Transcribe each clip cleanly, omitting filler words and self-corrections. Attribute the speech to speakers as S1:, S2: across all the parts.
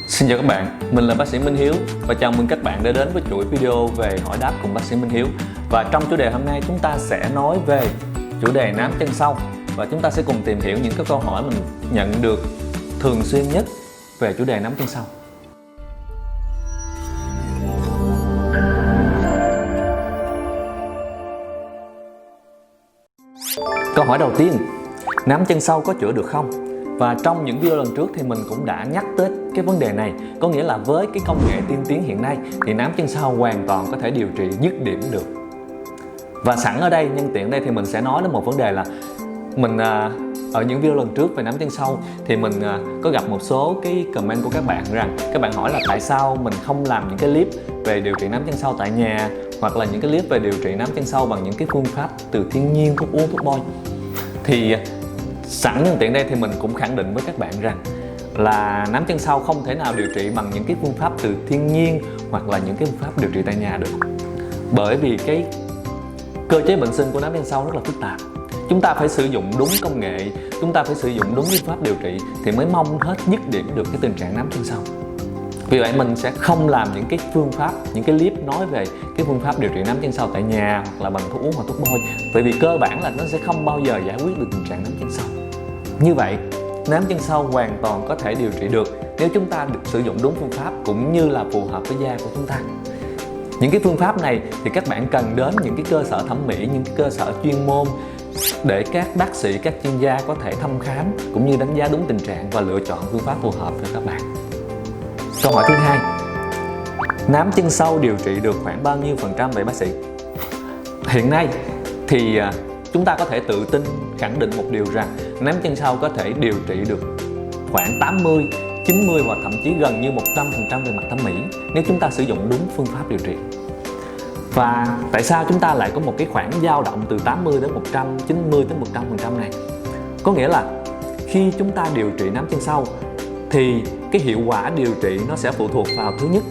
S1: Xin chào các bạn, mình là bác sĩ Minh Hiếu và chào mừng các bạn đã đến với chuỗi video về hỏi đáp cùng bác sĩ Minh Hiếu. Và trong chủ đề hôm nay chúng ta sẽ nói về chủ đề nám chân sau và chúng ta sẽ cùng tìm hiểu những cái câu hỏi mình nhận được thường xuyên nhất về chủ đề nám chân sau. Câu hỏi đầu tiên, nám chân sau có chữa được không? Và trong những video lần trước thì mình cũng đã nhắc tới cái vấn đề này. Có nghĩa là với cái công nghệ tiên tiến hiện nay thì nám chân sau hoàn toàn có thể điều trị dứt điểm được. Và sẵn ở đây, nhân tiện đây thì mình sẽ nói đến một vấn đề là mình ở những video lần trước về nám chân sau thì mình có gặp một số cái comment của các bạn rằng các bạn hỏi là tại sao mình không làm những cái clip về điều trị nám chân sau tại nhà, hoặc là những cái clip về điều trị nám chân sau bằng những cái phương pháp từ thiên nhiên, thuốc uống, thuốc bôi. Thì sẵn nhân tiện đây thì mình cũng khẳng định với các bạn rằng là nám chân sau không thể nào điều trị bằng những cái phương pháp từ thiên nhiên hoặc là những cái phương pháp điều trị tại nhà được. Bởi vì cái cơ chế bệnh sinh của nám chân sau rất là phức tạp. Chúng ta phải sử dụng đúng công nghệ, chúng ta phải sử dụng đúng phương pháp điều trị thì mới mong hết dứt điểm được cái tình trạng nám chân sau. Vì vậy mình sẽ không làm những cái phương pháp, những cái clip nói về cái phương pháp điều trị nám chân sau tại nhà hoặc là bằng thuốc uống hoặc thuốc bôi. Bởi vì cơ bản là nó sẽ không bao giờ giải quyết được tình trạng nám chân sau. Như vậy, nám chân sau hoàn toàn có thể điều trị được nếu chúng ta được sử dụng đúng phương pháp cũng như là phù hợp với da của chúng ta. Những cái phương pháp này thì các bạn cần đến những cái cơ sở thẩm mỹ, những cái cơ sở chuyên môn để các bác sĩ, các chuyên gia có thể thăm khám cũng như đánh giá đúng tình trạng và lựa chọn phương pháp phù hợp cho các bạn. Câu hỏi thứ hai, nám chân sau điều trị được khoảng bao nhiêu phần trăm vậy bác sĩ? Hiện nay thì chúng ta có thể tự tin khẳng định một điều rằng nám chân sau có thể điều trị được khoảng 80, 90 và thậm chí gần như 100% về mặt thẩm mỹ nếu chúng ta sử dụng đúng phương pháp điều trị. Và tại sao chúng ta lại có một cái khoảng dao động từ 80 đến 100, 90 đến 100% này? Có nghĩa là khi chúng ta điều trị nám chân sau thì cái hiệu quả điều trị nó sẽ phụ thuộc vào thứ nhất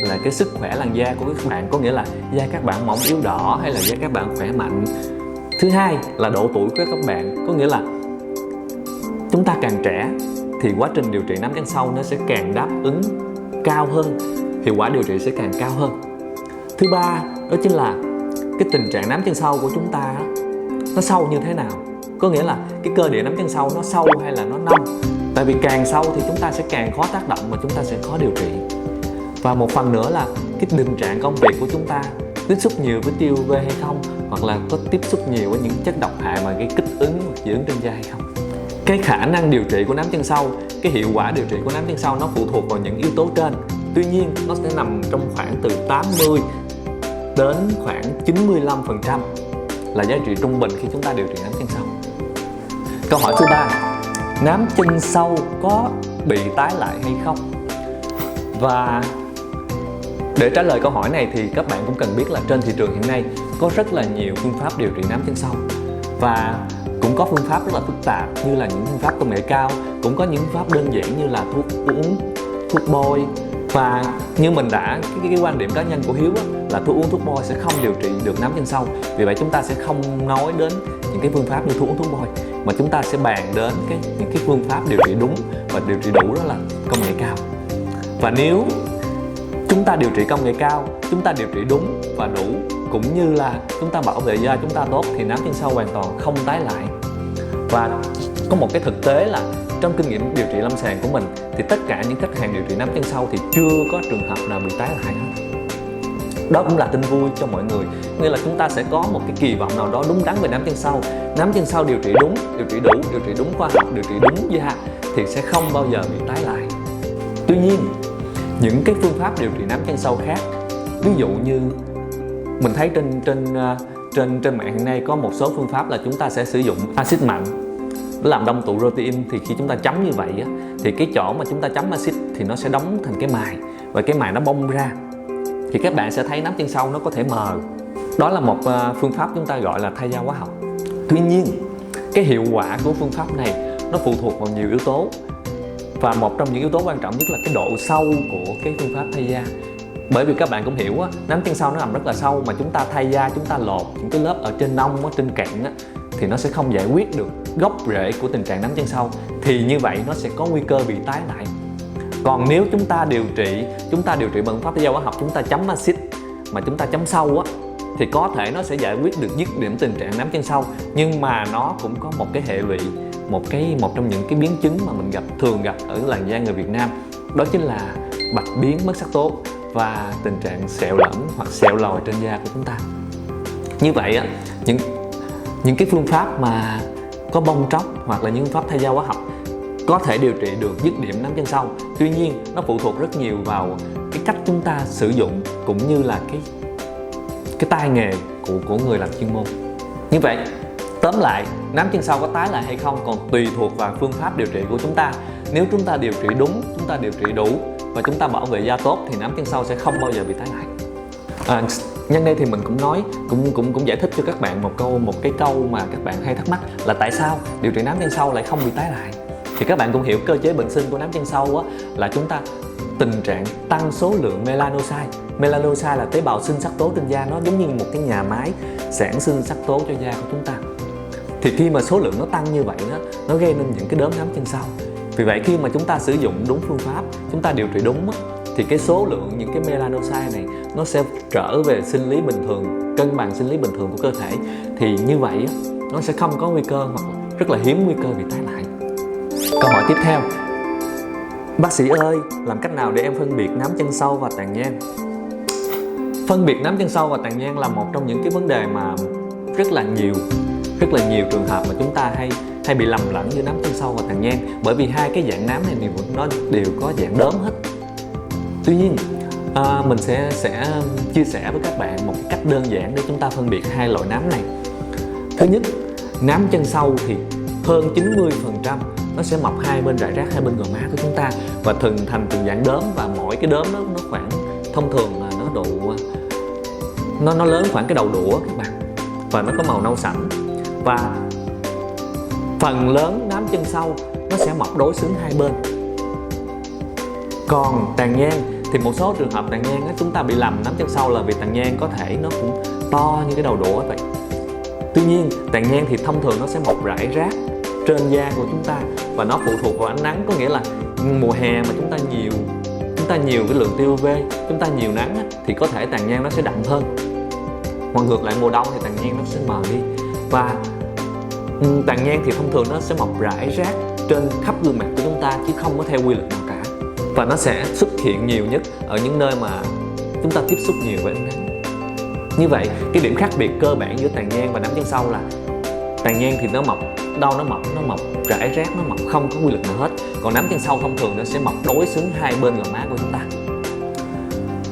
S1: là cái sức khỏe làn da của các bạn, có nghĩa là da các bạn mỏng yếu đỏ hay là da các bạn khỏe mạnh. Thứ hai là độ tuổi của các bạn, có nghĩa là chúng ta càng trẻ thì quá trình điều trị nám chân sau nó sẽ càng đáp ứng cao hơn, hiệu quả điều trị sẽ càng cao hơn. Thứ ba đó chính là cái tình trạng nám chân sau của chúng ta nó sâu như thế nào, có nghĩa là cái cơ địa nám chân sau nó sâu hay là nó nông. Tại vì càng sâu thì chúng ta sẽ càng khó tác động và chúng ta sẽ khó điều trị. Và một phần nữa là cái tình trạng công việc của chúng ta tiếp xúc nhiều với tia UV hay không, hoặc là có tiếp xúc nhiều với những chất độc hại mà gây kích ứng hoặc dị ứng trên da hay không. Cái khả năng điều trị của nám chân sau, cái hiệu quả điều trị của nám chân sau nó phụ thuộc vào những yếu tố trên. Tuy nhiên nó sẽ nằm trong khoảng từ 80 đến khoảng 95% là giá trị trung bình khi chúng ta điều trị nám chân sau. Câu hỏi thứ ba, nám chân sau có bị tái lại hay không? Và để trả lời câu hỏi này thì các bạn cũng cần biết là trên thị trường hiện nay có rất là nhiều phương pháp điều trị nám chân sau. Và cũng có phương pháp rất là phức tạp như là những phương pháp công nghệ cao, cũng có những phương pháp đơn giản như là thuốc uống, thuốc bôi. Và như mình đã, cái quan điểm cá nhân của Hiếu là thuốc uống thuốc bôi sẽ không điều trị được nám chân sau. Vì vậy chúng ta sẽ không nói đến những cái phương pháp như thuốc uống thuốc bôi, mà chúng ta sẽ bàn đến những cái phương pháp điều trị đúng và điều trị đủ, đó là công nghệ cao. Và nếu chúng ta điều trị công nghệ cao, chúng ta điều trị đúng và đủ, cũng như là chúng ta bảo vệ da chúng ta tốt thì nám chân sau hoàn toàn không tái lại. Và có một cái thực tế là trong kinh nghiệm điều trị lâm sàng của mình thì tất cả những khách hàng điều trị nám chân sau thì chưa có trường hợp nào bị tái lại hết. Đó cũng là tin vui cho mọi người, nghĩa là chúng ta sẽ có một cái kỳ vọng nào đó đúng đắn về nám chân sau. Nám chân sau điều trị đúng, điều trị đủ, điều trị đúng khoa học, điều trị đúng da thì sẽ không bao giờ bị tái lại. Tuy nhiên, những cái phương pháp điều trị nám chân sau khác, ví dụ như mình thấy trên mạng hiện nay có một số phương pháp là chúng ta sẽ sử dụng axit mạnh để làm đông tụ protein. Thì khi chúng ta chấm như vậy thì cái chỗ mà chúng ta chấm axit thì nó sẽ đóng thành cái mài, và cái mài nó bong ra thì các bạn sẽ thấy nám chân sau nó có thể mờ. Đó là một phương pháp chúng ta gọi là thay da hóa học. Tuy nhiên cái hiệu quả của phương pháp này nó phụ thuộc vào nhiều yếu tố, và một trong những yếu tố quan trọng nhất là cái độ sâu của cái phương pháp thay da. Bởi vì các bạn cũng hiểu nám chân sau nó nằm rất là sâu, mà chúng ta thay da, chúng ta lột những cái lớp ở trên nông, trên cạn thì nó sẽ không giải quyết được gốc rễ của tình trạng nám chân sau. Thì như vậy nó sẽ có nguy cơ bị tái lại. Còn nếu chúng ta điều trị bằng phương pháp thay da hóa học, chúng ta chấm axit mà chúng ta chấm sâu á, thì có thể nó sẽ giải quyết được dứt điểm tình trạng nám chân sâu, nhưng mà nó cũng có một cái hệ lụy, một trong những cái biến chứng mà mình thường gặp ở làn da người Việt Nam, đó chính là bạch biến, mất sắc tố và tình trạng sẹo lẫn hoặc sẹo lồi trên da của chúng ta. Như vậy á, những cái phương pháp mà có bong tróc hoặc là những phương pháp thay da hóa học có thể điều trị được dứt điểm nám chân sâu. Tuy nhiên nó phụ thuộc rất nhiều vào cái cách chúng ta sử dụng cũng như là cái tay nghề của người làm chuyên môn. Như vậy tóm lại, nám chân sâu có tái lại hay không còn tùy thuộc vào phương pháp điều trị của chúng ta. Nếu chúng ta điều trị đúng, chúng ta điều trị đủ và chúng ta bảo vệ da tốt thì nám chân sâu sẽ không bao giờ bị tái lại. Nhân đây thì mình cũng nói, cũng giải thích cho các bạn một cái câu mà các bạn hay thắc mắc là tại sao điều trị nám chân sâu lại không bị tái lại. Thì các bạn cũng hiểu cơ chế bệnh sinh của nám chân sâu á, là chúng ta tình trạng tăng số lượng melanocyte. Melanocyte là tế bào sinh sắc tố trên da, nó giống như một cái nhà máy sản sinh sắc tố cho da của chúng ta. Thì khi mà số lượng nó tăng như vậy đó, nó gây nên những cái đốm nám chân sâu. Vì vậy khi mà chúng ta sử dụng đúng phương pháp, chúng ta điều trị đúng á, thì cái số lượng những cái melanocyte này nó sẽ trở về sinh lý bình thường, cân bằng sinh lý bình thường của cơ thể. Thì như vậy á, nó sẽ không có nguy cơ hoặc rất là hiếm nguy cơ bị tái lại. Câu hỏi tiếp theo: bác sĩ ơi, làm cách nào để em phân biệt nám chân sâu và tàn nhang? Phân biệt nám chân sâu và tàn nhang là một trong những cái vấn đề mà rất là nhiều trường hợp mà chúng ta hay bị lầm lẫn giữa nám chân sâu và tàn nhang, bởi vì hai cái dạng nám này nó đều có dạng đốm hết. Tuy nhiên mình sẽ chia sẻ với các bạn một cách đơn giản để chúng ta phân biệt hai loại nám này. Thứ nhất, nám chân sâu thì hơn 90% nó sẽ mọc hai bên rải rác, hai bên gò má của chúng ta và thành từng dạng đốm, và mỗi cái đốm nó khoảng, thông thường là nó lớn khoảng cái đầu đũa các bạn, và nó có màu nâu sẫm. Và phần lớn nám chân sâu nó sẽ mọc đối xứng hai bên. Còn tàn nhang thì một số trường hợp tàn nhang đó, chúng ta bị lầm nám chân sâu là vì tàn nhang có thể nó cũng to như cái đầu đũa vậy. Tuy nhiên tàn nhang thì thông thường nó sẽ mọc rải rác trên da của chúng ta và nó phụ thuộc vào ánh nắng, có nghĩa là mùa hè mà chúng ta nhiều cái lượng tia UV, chúng ta nhiều nắng thì có thể tàn nhang nó sẽ đậm hơn. Hoặc ngược lại mùa đông thì tàn nhang nó sẽ mờ đi. Và tàn nhang thì thông thường nó sẽ mọc rải rác trên khắp gương mặt của chúng ta chứ không có theo quy luật nào cả. Và nó sẽ xuất hiện nhiều nhất ở những nơi mà chúng ta tiếp xúc nhiều với ánh nắng. Như vậy cái điểm khác biệt cơ bản giữa tàn nhang và nám chân sâu là tàn nhang thì nó mọc rải rác, nó mọc không có quy luật nào hết. Còn nám chân sâu thông thường nó sẽ mọc đối xứng hai bên gò má của chúng ta.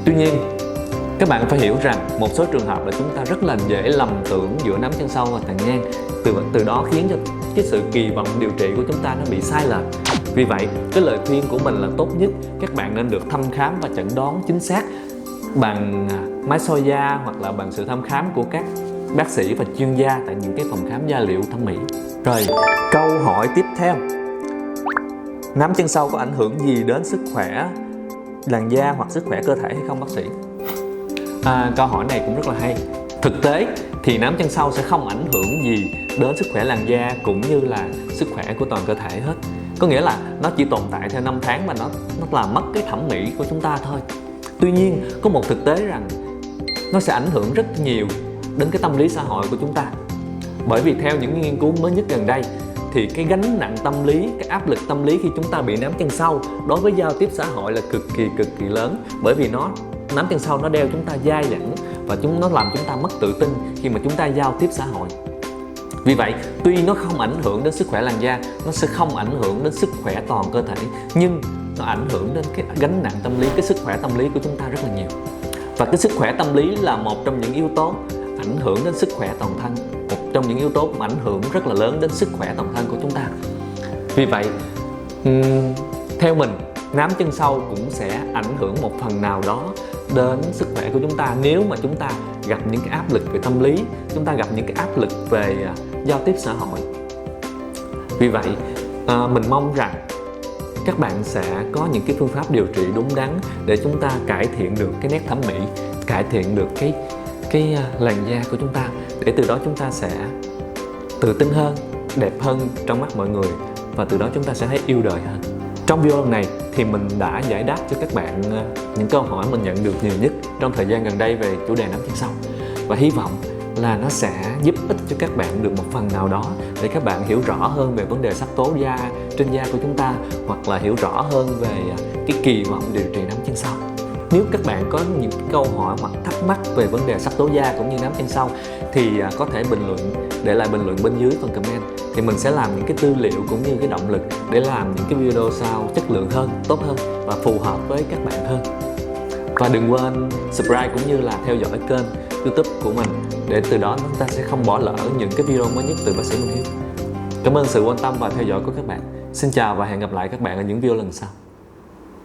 S1: Tuy nhiên các bạn phải hiểu rằng một số trường hợp là chúng ta rất là dễ lầm tưởng giữa nám chân sâu và tàn nhang, từ đó khiến cho cái sự kỳ vọng điều trị của chúng ta nó bị sai lệch. Vì vậy cái lời khuyên của mình là tốt nhất các bạn nên được thăm khám và chẩn đoán chính xác bằng máy soi da hoặc là bằng sự thăm khám của các bác sĩ và chuyên gia tại những cái phòng khám da liễu thẩm mỹ. Rồi, câu hỏi tiếp theo: nám chân sâu có ảnh hưởng gì đến sức khỏe làn da hoặc sức khỏe cơ thể hay không bác sĩ? Câu hỏi này cũng rất là hay. Thực tế thì nám chân sâu sẽ không ảnh hưởng gì đến sức khỏe làn da cũng như là sức khỏe của toàn cơ thể hết. Có nghĩa là nó chỉ tồn tại theo 5 tháng và nó làm mất cái thẩm mỹ của chúng ta thôi. Tuy nhiên có một thực tế rằng nó sẽ ảnh hưởng rất nhiều đến cái tâm lý xã hội của chúng ta. Bởi vì theo những nghiên cứu mới nhất gần đây thì cái gánh nặng tâm lý, cái áp lực tâm lý khi chúng ta bị nám chân sâu đối với giao tiếp xã hội là cực kỳ lớn. Bởi vì nám chân sâu nó đeo chúng ta dai dẳng và nó làm chúng ta mất tự tin khi mà chúng ta giao tiếp xã hội. Vì vậy tuy nó không ảnh hưởng đến sức khỏe làn da, nó sẽ không ảnh hưởng đến sức khỏe toàn cơ thể, nhưng nó ảnh hưởng đến cái gánh nặng tâm lý, cái sức khỏe tâm lý của chúng ta rất là nhiều. Và cái sức khỏe tâm lý là một trong những yếu tố ảnh hưởng đến sức khỏe toàn thân, một trong những yếu tố cũng ảnh hưởng rất là lớn đến sức khỏe toàn thân của chúng ta. Vì vậy theo mình, nám chân sâu cũng sẽ ảnh hưởng một phần nào đó đến sức khỏe của chúng ta nếu mà chúng ta gặp những cái áp lực về tâm lý, chúng ta gặp những cái áp lực về giao tiếp xã hội. Vì vậy mình mong rằng các bạn sẽ có những cái phương pháp điều trị đúng đắn để chúng ta cải thiện được cái nét thẩm mỹ, cải thiện được cái làn da của chúng ta, để từ đó chúng ta sẽ tự tin hơn, đẹp hơn trong mắt mọi người và từ đó chúng ta sẽ thấy yêu đời hơn. Trong video lần này thì mình đã giải đáp cho các bạn những câu hỏi mình nhận được nhiều nhất trong thời gian gần đây về chủ đề nắm chân sau, và hy vọng là nó sẽ giúp ích cho các bạn được một phần nào đó để các bạn hiểu rõ hơn về vấn đề sắc tố da trên da của chúng ta, hoặc là hiểu rõ hơn về cái kỳ vọng điều trị nắm chân sau. Nếu các bạn có những câu hỏi hoặc thắc mắc về vấn đề sắc tố da cũng như nắm chân sau thì có thể để lại bình luận bên dưới phần comment, thì mình sẽ làm những cái tư liệu cũng như cái động lực để làm những cái video sau chất lượng hơn, tốt hơn và phù hợp với các bạn hơn. Và đừng quên subscribe cũng như là theo dõi kênh YouTube của mình để từ đó chúng ta sẽ không bỏ lỡ những cái video mới nhất từ bác sĩ Minh Hiếu. Cảm ơn sự quan tâm và theo dõi của các bạn. Xin chào và hẹn gặp lại các bạn ở những video lần sau.